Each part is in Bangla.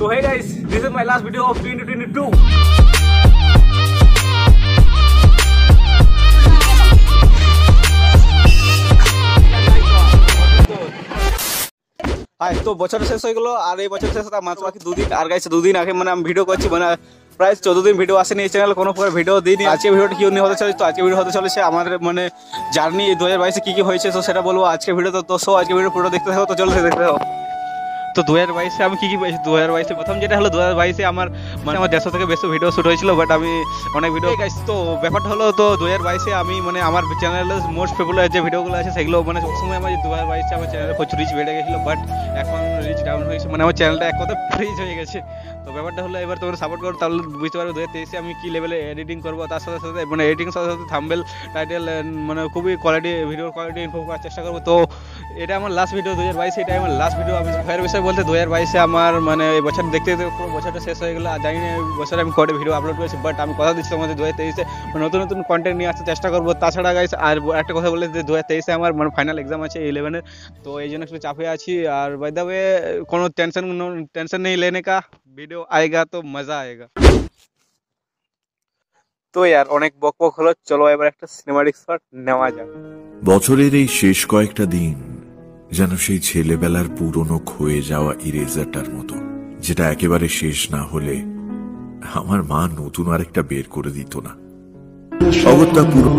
So hey guys, this is my last video of 2022. High, তো বছর শেষ হয়ে গেল আর এই বছর শেষ মাত্র বাকি দুদিন। আর গাইছে দুদিন আগে মানে আমি ভিডিও করছি, মানে প্রায় 14 দিন ভিডিও আসেনি এই চ্যানেলে, কোনো প্রকার ভিডিও দিইনি। আজকে ভিডিওটা কি নিয়ে হতে চলেছে, তো আজকে ভিডিও হতে চলেছে আমার মানে জার্নি 2022-এ কি কি হয়েছে, তো সেটা বলবো আজকে ভিডিওতে। তো আজকে ভিডিও পুরো দেখতে থাকো, তো চলো দেখতে থাকো। তো 2022-এ আমি কি পেয়েছি, 2022-এ প্রথম যেটা হলো 2022-এ আমার মানে আমার 150 থেকে বেশি ভিডিও শুট হয়েছিল, বাট আমি অনেক ভিডিও গাইছি। তো ব্যাপারটা হলো, তো 2022-এ আমি মানে আমার চ্যানেলের মোস্ট পপুলার যে ভিডিওগুলো আছে সেগুলো মানে সবসময় আমার 2022-এ আমার চ্যানেলে প্রচুর রিচ বেড়ে গেছিলো, বাট এখন রিচ ডাউন হয়েছে, মানে আমার চ্যানেলটা এক কথা ফ্রিজ হয়ে গেছে। তো ব্যাপারটা হলো এবার তোমরা সাপোর্ট করো, তাহলে বুঝতে পারবে 2023-এ আমি কী লেভেলে এডিটিং করবো, তার সাথে সাথে মানে এডিটিং সাথে সাথে থাম্বনেল টাইটেল মানে খুবই কোয়ালিটি ভিডিওর কোয়ালিটি ইমপ্রুভ করার চেষ্টা করবো। তো এটা আমার লাস্ট ভিডিও 2022-এ, এটা আমার লাস্ট ভিডিও। আমি ভয়ের বিষয় বলতে 2022-এ আমার মানে এই বছর দেখতে দেখতে পুরো বছরটা শেষ হয়ে গেলো। জানি না এই বছরে আমি কয়টা ভিডিও আপলোড করেছি, বাট আমি কথা দিচ্ছি তোমাদের 2023-এ নতুন নতুন কন্টেন্ট নিয়ে আসতে চেষ্টা করবো। তাছাড়া গাইস আর একটা কথা বলে যে 2023-এ আমার মানে ফাইনাল এক্সাম আছে 11-এর, তো এই জন্য একটু চাপে আছি। আর বাই দ্য ওয়ে কোনো টেনশন নেই লেনে কা, ভিডিও আয়েগা তো মজা আয়েগা। তো यार অনেক বকবক হলো, চলো এবার একটা সিনেমাটিক শট নেওয়া যাক। বছরের এই শেষ কয়েকটা দিন যেন সেই ছেলেবেলার পুরনো ক্ষয়ে যাওয়া ইরেজারটার মতো, যেটা একেবারে শেষ না হলে আমার মা নতুন আরেকটা বের করে দিত না। অগত্যা পুরো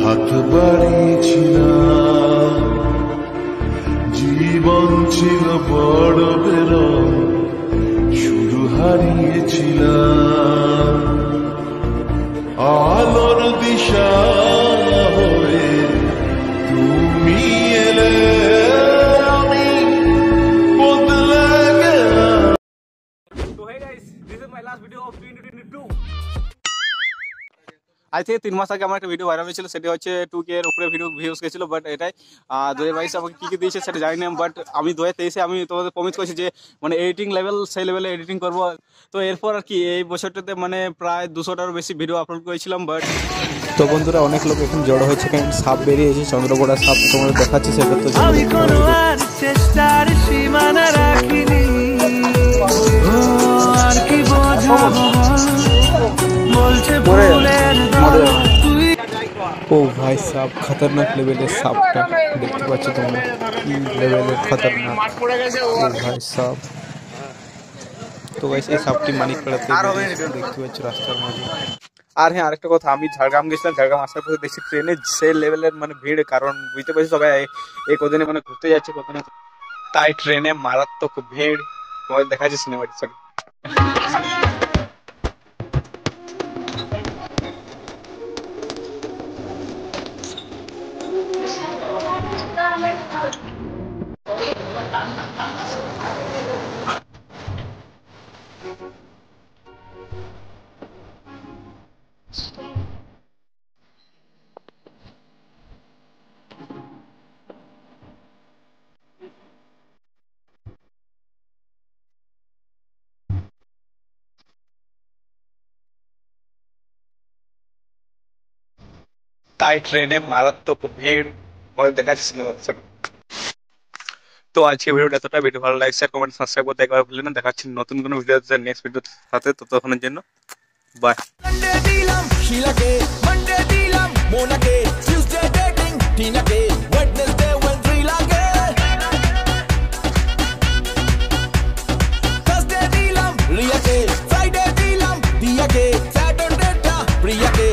হাত বাড়িয়েছিলাম, জীবন ছিল বড় বেরো, শুধু হারিয়েছিলাম আলোর দিশা হয়ে তুমি এলে, আমি বদলে গেলাম। So hey guys, this is my last video of 2022. আজ থেকে 3 মাস আগে আমার একটা ভিডিও ভাইরাল হয়েছিল, সেটা হচ্ছে 2K এর উপরে ভিউজ গেছিল, বাট এটাই 2022-এ আমাকে কি কি দিয়েছে সেটা জানি না, বাট আমি 2023-এ আমি তোমাদের প্রমিস করেছি যে মানে এডিটিং লেভেল সেই লেভেলে এডিটিং করব। তো এরপর আর কি এই বছরটাতে মানে প্রায় 200টারও বেশি ভিডিও আপলোড করেছিলাম। বাট তো বন্ধুরা অনেক লোক এখন জড়ো হয়েছে, কারণ সাপ বেরিয়েছে, চন্দ্রকোড়া সাপ তোমাদের দেখাচ্ছে, সেটা তো আমি কোনো আর চেষ্টার সীমানা রাখিনি, আর কি বোঝাবো বলছে ভুলের ও ভাই সাপ, খতরনাক লেভেলের সাপটা দেখতে পাচ্ছ তোমরা, কি লেভেলের খতরনাক ও ভাই সাপ। তো গাইস এই সাপটি মানিকপাড়াতে দেখতে পাচ্ছ রাস্তার মাঝে। আর হ্যাঁ আরেকটা কথা, আমি ঝাড়গ্রাম গেছিলাম, ঝাড়গ্রাম আসার পরে দেখছি ট্রেনে সেই লেভেলের মানে ভিড়, কারণ বুঝতে পারছি সবাই এই কদিনে মানে ঘুরতে যাচ্ছে কখনো, তাই ট্রেনে মারাত্মক ভিড়। তোমাদের দেখা যাচ্ছে সিনেমাটিক শট। তাই ট্রেনে মারাত্মক ভিড়, দেখা যাচ্ছে। তো আজকে ভিডিওটা এতটা, ভিডিও ভালো লাগছে, শেয়ার কমেন্ট সাবস্ক্রাইব করতে একবার ভুলবেন না। দেখাচ্ছি নতুন কোনো ভিডিও নেক্সট ভিডিওর সাথে, ততক্ষণের জন্য by. Friday dilam, Diya ke, Saturday ta, Priya ke.